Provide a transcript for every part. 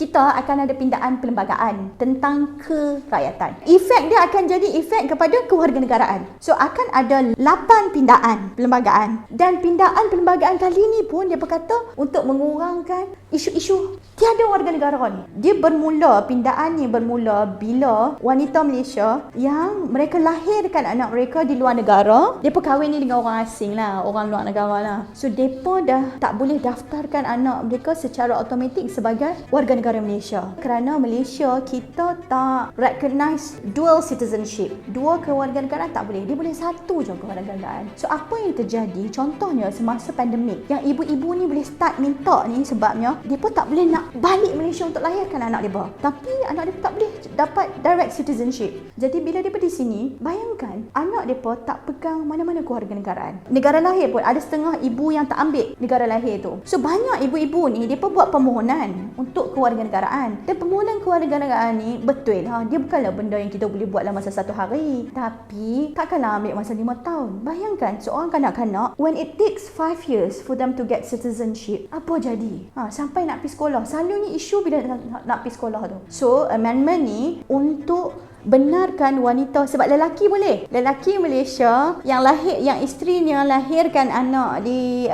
kita akan ada pindaan perlembagaan tentang kerakyatan. Efek dia akan jadi efek kepada kewarganegaraan. So akan ada 8 pindaan perlembagaan, dan pindaan perlembagaan kali ni pun dia berkata untuk mengurangkan isu-isu tiada warga negara ni. Dia bermula, pindaan ni bermula bila wanita Malaysia yang mereka lahirkan anak mereka di luar negara, mereka kahwin ni dengan orang asing lah, orang luar negara lah. So mereka dah tak boleh daftarkan anak mereka secara automatik sebagai warga negara Malaysia, kerana Malaysia kita tak recognize dual citizenship. Dua kewarganegaraan tak boleh, dia boleh satu je kewarganegaraan. So apa yang terjadi, contohnya semasa pandemik, yang ibu-ibu ni boleh start minta ni sebabnya mereka tak boleh nak balik Malaysia untuk lahirkan anak mereka, tapi anak mereka tak boleh dapat direct citizenship. Jadi bila mereka di sini, bayangkan anak mereka tak pegang mana-mana kewarganegaraan. Negara lahir pun ada setengah ibu yang tak ambil negara lahir tu. So banyak ibu-ibu ni mereka buat permohonan untuk kewarganegaraan, dan permohonan kewarganegaraan ni betul ha, dia bukanlah benda yang kita boleh buat dalam masa 1 hari, tapi takkanlah ambil masa 5 tahun. Bayangkan seorang kanak-kanak, when it takes 5 years for them to get citizenship, apa jadi? Sampai nak pergi sekolah. Selalunya isu bila nak pergi sekolah tu. So amendment ni untuk benarkan wanita, sebab lelaki boleh, lelaki Malaysia yang lahir, yang isterinya lahirkan anak di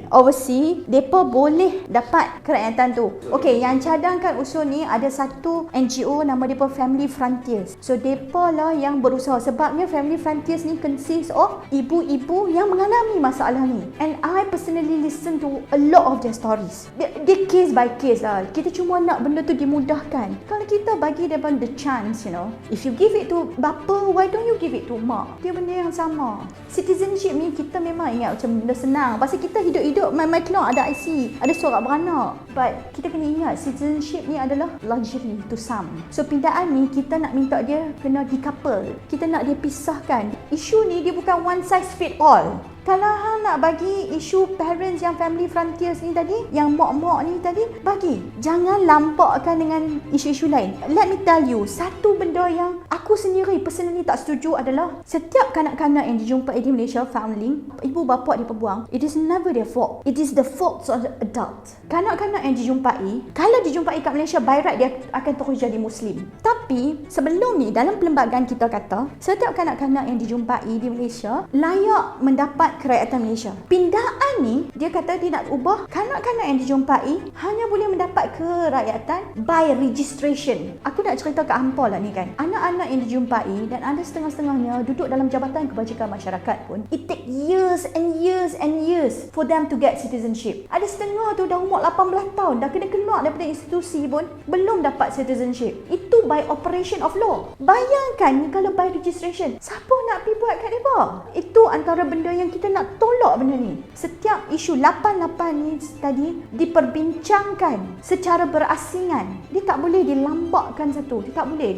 overseas, depa boleh dapat kerakyatan tu. Okey, yang cadangkan usul ni ada satu NGO nama depa Family Frontiers. So depa lah yang berusaha, sebabnya Family Frontiers ni consist of ibu-ibu yang mengalami masalah ni, and I personally listen to a lot of their stories. Dia case by case lah. Kita cuma nak benda tu dimudahkan. Kalau kita bagi dia the chance, you know, if you give it to bapa, why don't you give it to mak? Dia benda yang sama. Citizenship ni kita memang ingat macam benda senang. Pasal kita hidup-hidup mai keluar ada IC, ada surat beranak. But kita kena ingat citizenship ni adalah luxury to some. So pindaan ni kita nak minta dia kena decouple. Kita nak dia pisahkan. Isu ni dia bukan one size fit all. Kalau hang nak bagi isu parents yang Family Frontiers ni tadi, yang mak-mak ni tadi, bagi. Jangan lampakkan dengan isu-isu lain. Let me tell you, satu benda yang aku sendiri personally tak setuju adalah setiap kanak-kanak yang dijumpai di Malaysia, foundling, ibu bapa dia perbuang, it is never their fault. It is the fault of the adult. Kanak-kanak yang dijumpai, kalau dijumpai kat Malaysia, by right dia akan terus jadi Muslim. Tapi sebelum ni, dalam perlembagaan kita kata, setiap kanak-kanak yang dijumpai di Malaysia layak mendapat kerakyatan Malaysia. Pindaan ni dia kata dia nak ubah kanak-kanak yang dijumpai hanya boleh mendapat kerakyatan by registration. Aku nak cerita kat hampa lah ni kan. Anak-anak yang dijumpai, dan ada setengah-setengahnya duduk dalam jabatan kebajikan masyarakat pun, it take years and years and years for them to get citizenship. Ada setengah tu dah umur 18 tahun, dah kena keluar daripada institusi pun belum dapat citizenship. Itu by operation of law. Bayangkan kalau by registration, siapa nak pergi buat kat mereka? Itu antara benda yang kita nak tolak benda ni. Setiap isu 88 ni tadi diperbincangkan secara berasingan. Dia tak boleh dilambakkan satu. Dia tak boleh.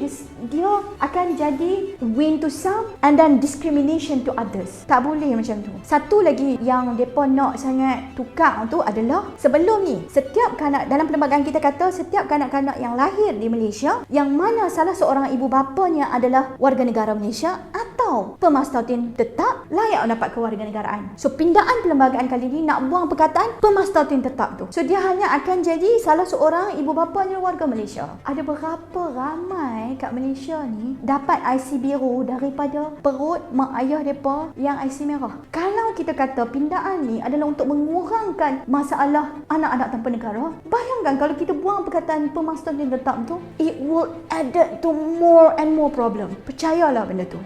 Dia akan jadi win to some and then discrimination to others. Tak boleh macam tu. Satu lagi yang mereka nak sangat tukar tu adalah, sebelum ni setiap kanak, dalam perlembagaan kita kata setiap kanak-kanak yang lahir di Malaysia yang mana salah seorang ibu bapanya adalah warga negara Malaysia atau pemastautin tetap, layak mendapat kewarganegaraan. So pindaan perlembagaan kali ni nak buang perkataan pemastautin tetap tu. So dia hanya akan jadi salah seorang ibu bapanya warga Malaysia. Ada berapa ramai kat Malaysia ni dapat IC biru daripada perut mak ayah mereka yang IC merah. Kalau kita kata pindaan ni adalah untuk mengurangkan masalah anak-anak tanpa negara, bayangkan kalau kita buang perkataan pemastautin tetap tu, it will add to more and more problem. Percayalah benda tu.